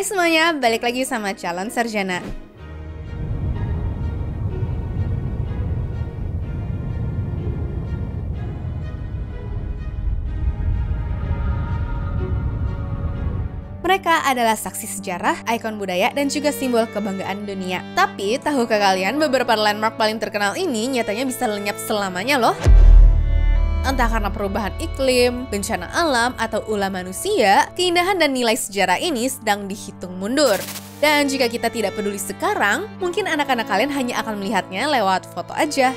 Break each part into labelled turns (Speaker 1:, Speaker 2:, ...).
Speaker 1: Hai semuanya, balik lagi sama Calon Sarjana. Mereka adalah saksi sejarah, ikon budaya, dan juga simbol kebanggaan dunia. Tapi, tahukah kalian beberapa landmark paling terkenal ini nyatanya bisa lenyap selamanya loh? Entah karena perubahan iklim, bencana alam, atau ulah manusia, keindahan dan nilai sejarah ini sedang dihitung mundur. Dan jika kita tidak peduli sekarang, mungkin anak-anak kalian hanya akan melihatnya lewat foto aja.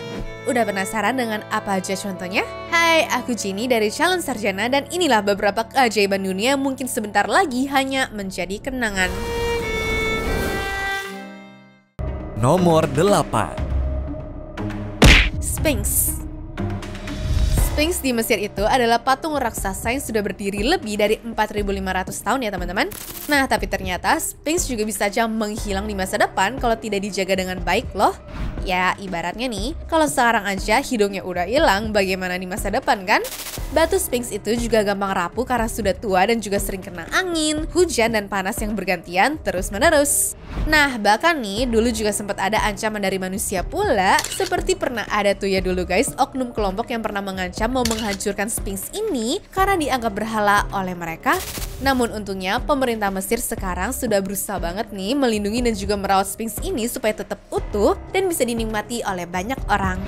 Speaker 1: Udah penasaran dengan apa aja contohnya? Hai, aku Jenny dari Calon Sarjana dan inilah beberapa keajaiban dunia yang mungkin sebentar lagi hanya menjadi kenangan.
Speaker 2: Nomor 8.
Speaker 1: Sphinx. Sphinx di Mesir itu adalah patung raksasa yang sudah berdiri lebih dari 4.500 tahun ya teman-teman. Nah, tapi ternyata Sphinx juga bisa aja menghilang di masa depan kalau tidak dijaga dengan baik loh. Ya, ibaratnya nih, kalau sekarang aja hidungnya udah hilang, bagaimana di masa depan kan? Batu Sphinx itu juga gampang rapuh karena sudah tua dan juga sering kena angin, hujan, dan panas yang bergantian terus-menerus. Nah, bahkan nih, dulu juga sempat ada ancaman dari manusia pula, seperti pernah ada tuh ya dulu guys, oknum kelompok yang pernah mengancam mau menghancurkan Sphinx ini karena dianggap berhala oleh mereka. Namun untungnya pemerintah Mesir sekarang sudah berusaha banget nih melindungi dan juga merawat Sphinx ini supaya tetap utuh dan bisa dinikmati oleh banyak orang.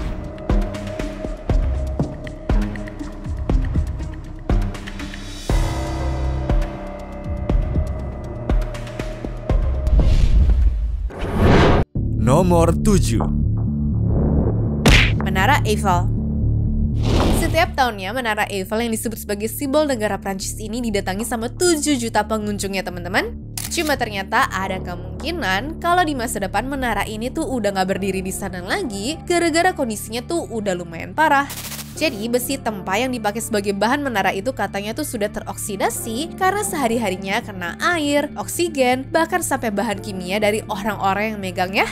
Speaker 2: Nomor 7.
Speaker 1: Menara Eiffel. Setiap tahunnya Menara Eiffel yang disebut sebagai simbol negara Prancis ini didatangi sama 7 juta pengunjungnya teman-teman. Cuma ternyata ada kemungkinan kalau di masa depan menara ini tuh udah gak berdiri di sana lagi gara-gara kondisinya tuh udah lumayan parah. Jadi besi tempa yang dipakai sebagai bahan menara itu katanya tuh sudah teroksidasi karena sehari-harinya kena air, oksigen, bahkan sampai bahan kimia dari orang-orang yang megangnya.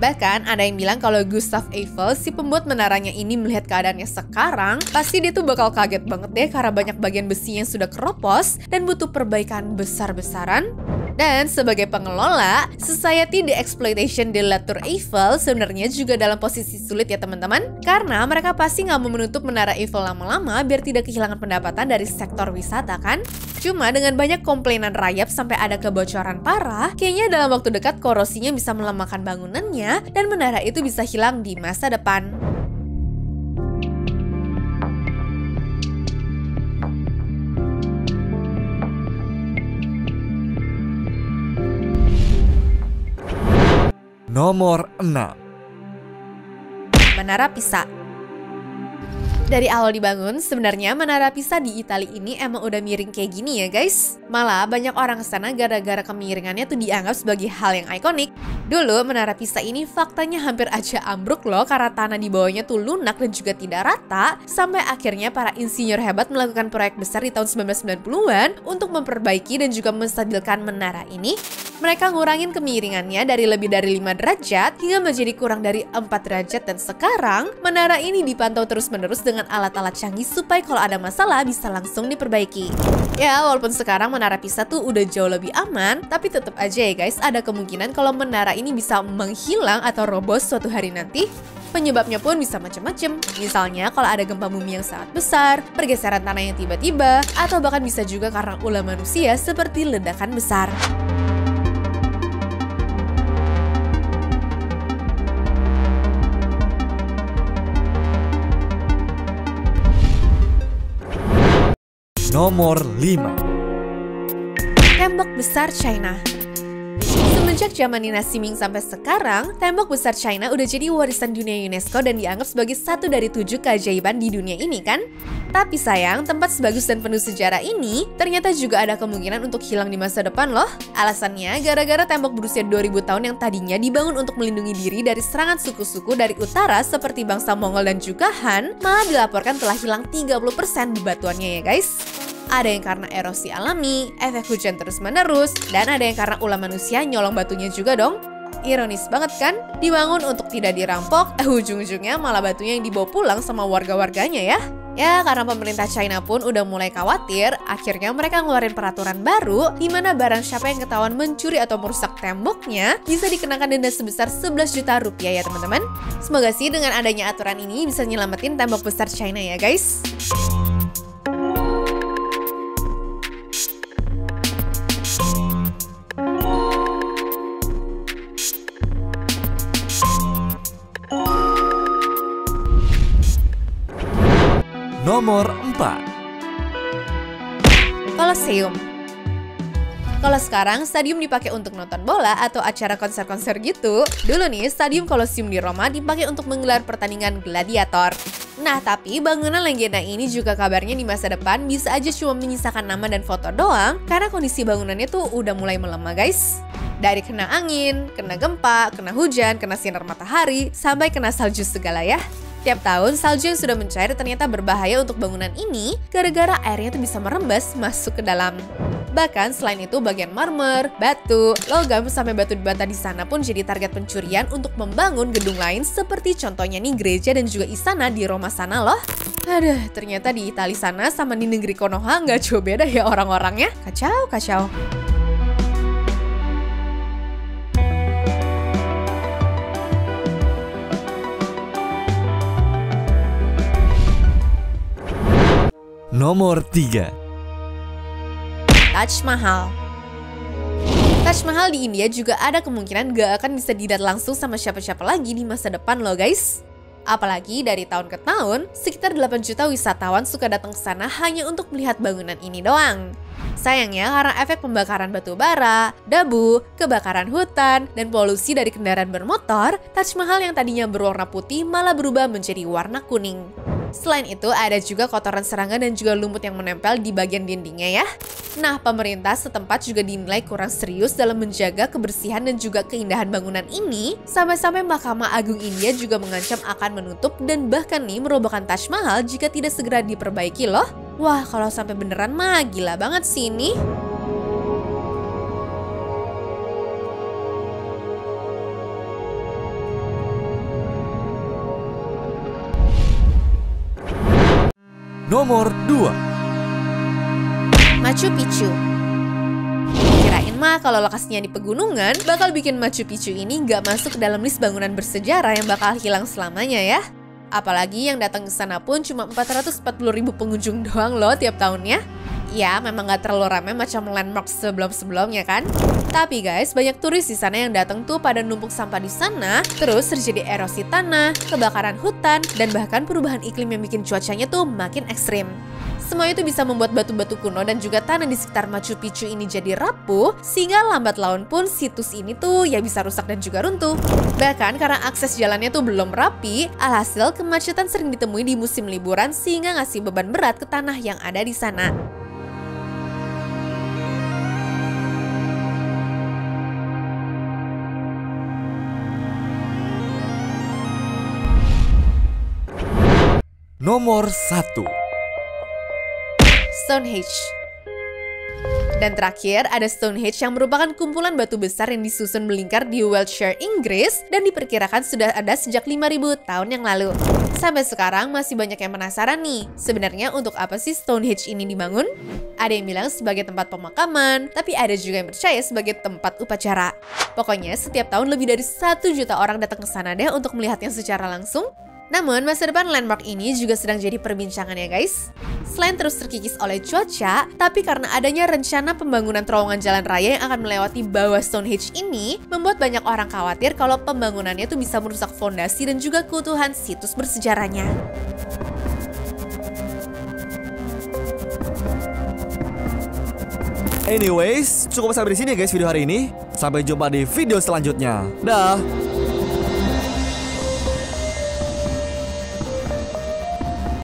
Speaker 1: Bahkan ada yang bilang kalau Gustave Eiffel, si pembuat menaranya ini melihat keadaannya sekarang, pasti dia tuh bakal kaget banget deh karena banyak bagian besi yang sudah keropos dan butuh perbaikan besar-besaran. Dan sebagai pengelola, Société d'Exploitation de la Tour Eiffel sebenarnya juga dalam posisi sulit ya teman-teman. Karena mereka pasti nggak mau menutup Menara Eiffel lama-lama biar tidak kehilangan pendapatan dari sektor wisata kan. Cuma dengan banyak komplainan rayap sampai ada kebocoran parah, kayaknya dalam waktu dekat korosinya bisa melemahkan bangunannya dan menara itu bisa hilang di masa depan.
Speaker 2: Nomor 6.
Speaker 1: Menara Pisa. Dari awal dibangun, sebenarnya Menara Pisa di Italia ini emang udah miring kayak gini ya guys. Malah banyak orang kesana gara-gara kemiringannya tuh dianggap sebagai hal yang ikonik. Dulu Menara Pisa ini faktanya hampir aja ambruk loh karena tanah di bawahnya tuh lunak dan juga tidak rata. Sampai akhirnya para insinyur hebat melakukan proyek besar di tahun 1990-an untuk memperbaiki dan juga menstabilkan menara ini. Mereka ngurangin kemiringannya dari lebih dari 5 derajat hingga menjadi kurang dari 4 derajat dan sekarang menara ini dipantau terus-menerus dengan alat-alat canggih supaya kalau ada masalah bisa langsung diperbaiki. Ya, walaupun sekarang Menara Pisa tuh udah jauh lebih aman, tapi tetap aja ya guys, ada kemungkinan kalau menara ini bisa menghilang atau roboh suatu hari nanti. Penyebabnya pun bisa macam-macam. Misalnya kalau ada gempa bumi yang sangat besar, pergeseran tanah yang tiba-tiba, atau bahkan bisa juga karena ulah manusia seperti ledakan besar.
Speaker 2: Nomor 5.
Speaker 1: Tembok besar China. Semenjak zaman dinasti Ming sampai sekarang, tembok besar China udah jadi warisan dunia UNESCO dan dianggap sebagai satu dari 7 keajaiban di dunia ini kan? Tapi sayang, tempat sebagus dan penuh sejarah ini ternyata juga ada kemungkinan untuk hilang di masa depan loh. Alasannya gara-gara tembok berusia 2000 tahun yang tadinya dibangun untuk melindungi diri dari serangan suku-suku dari utara seperti bangsa Mongol dan juga Han, malah dilaporkan telah hilang 30% bebatuannya ya guys. Ada yang karena erosi alami, efek hujan terus-menerus, dan ada yang karena ulah manusia nyolong batunya juga dong. Ironis banget kan? Dibangun untuk tidak dirampok, ujung-ujungnya malah batunya yang dibawa pulang sama warga-warganya ya. Ya, karena pemerintah China pun udah mulai khawatir, akhirnya mereka ngeluarin peraturan baru di mana barang siapa yang ketahuan mencuri atau merusak temboknya bisa dikenakan denda sebesar 11 juta rupiah ya teman-teman. Semoga sih dengan adanya aturan ini bisa nyelamatin tembok besar China ya guys.
Speaker 2: Nomor 4.
Speaker 1: Colosseum. Kalau sekarang stadium dipakai untuk nonton bola atau acara konser-konser gitu, dulu nih stadium Colosseum di Roma dipakai untuk menggelar pertandingan gladiator. Nah, tapi bangunan legenda ini juga kabarnya di masa depan bisa aja cuma menyisakan nama dan foto doang karena kondisi bangunannya tuh udah mulai melemah guys. Dari kena angin, kena gempa, kena hujan, kena sinar matahari, sampai kena salju segala ya. Tiap tahun, salju yang sudah mencair ternyata berbahaya untuk bangunan ini gara-gara airnya tuh bisa merembes masuk ke dalam. Bahkan selain itu bagian marmer, batu, logam sampai batu bata di sana pun jadi target pencurian untuk membangun gedung lain seperti contohnya nih gereja dan juga istana di Roma sana loh. Aduh, ternyata di Italia sana sama di negeri Konoha nggak jauh beda ya orang-orangnya. Kacau, kacau.
Speaker 2: Nomor 3.
Speaker 1: Taj Mahal. Taj Mahal di India juga ada kemungkinan gak akan bisa dilihat langsung sama siapa-siapa lagi di masa depan loh guys. Apalagi dari tahun ke tahun, sekitar 8 juta wisatawan suka datang ke sana hanya untuk melihat bangunan ini doang. Sayangnya karena efek pembakaran batu bara, debu, kebakaran hutan, dan polusi dari kendaraan bermotor, Taj Mahal yang tadinya berwarna putih malah berubah menjadi warna kuning. Selain itu, ada juga kotoran serangga dan juga lumut yang menempel di bagian dindingnya ya. Nah, pemerintah setempat juga dinilai kurang serius dalam menjaga kebersihan dan juga keindahan bangunan ini, sampai-sampai Mahkamah Agung India juga mengancam akan menutup dan bahkan nih merobohkan Taj Mahal jika tidak segera diperbaiki loh. Wah, kalau sampai beneran mah gila banget sih ini.
Speaker 2: Nomor 2.
Speaker 1: Machu Picchu. Kirain mah kalau lokasinya di pegunungan, bakal bikin Machu Picchu ini nggak masuk ke dalam list bangunan bersejarah yang bakal hilang selamanya ya. Apalagi yang datang ke sana pun cuma 440.000 pengunjung doang loh tiap tahunnya. Ya, memang nggak terlalu ramai macam landmark sebelum-sebelumnya kan. Tapi guys, banyak turis di sana yang datang tuh pada numpuk sampah di sana, terus terjadi erosi tanah, kebakaran hutan, dan bahkan perubahan iklim yang bikin cuacanya tuh makin ekstrim. Semua itu bisa membuat batu-batu kuno dan juga tanah di sekitar Machu Picchu ini jadi rapuh, sehingga lambat laun pun situs ini tuh ya bisa rusak dan juga runtuh. Bahkan karena akses jalannya tuh belum rapi, alhasil kemacetan sering ditemui di musim liburan sehingga ngasih beban berat ke tanah yang ada di sana.
Speaker 2: Nomor 1.
Speaker 1: Stonehenge. Dan terakhir ada Stonehenge yang merupakan kumpulan batu besar yang disusun melingkar di Wiltshire, Inggris dan diperkirakan sudah ada sejak 5.000 tahun yang lalu. Sampai sekarang masih banyak yang penasaran nih, sebenarnya untuk apa sih Stonehenge ini dibangun? Ada yang bilang sebagai tempat pemakaman, tapi ada juga yang percaya sebagai tempat upacara. Pokoknya setiap tahun lebih dari 1 juta orang datang ke sana deh untuk melihatnya secara langsung. Namun, masa depan landmark ini juga sedang jadi perbincangan ya guys. Selain terus terkikis oleh cuaca, tapi karena adanya rencana pembangunan terowongan jalan raya yang akan melewati bawah Stonehenge ini, membuat banyak orang khawatir kalau pembangunannya tuh bisa merusak fondasi dan juga keutuhan situs bersejarahnya.
Speaker 2: Anyways, cukup sampai di sini ya guys video hari ini. Sampai jumpa di video selanjutnya. Dah.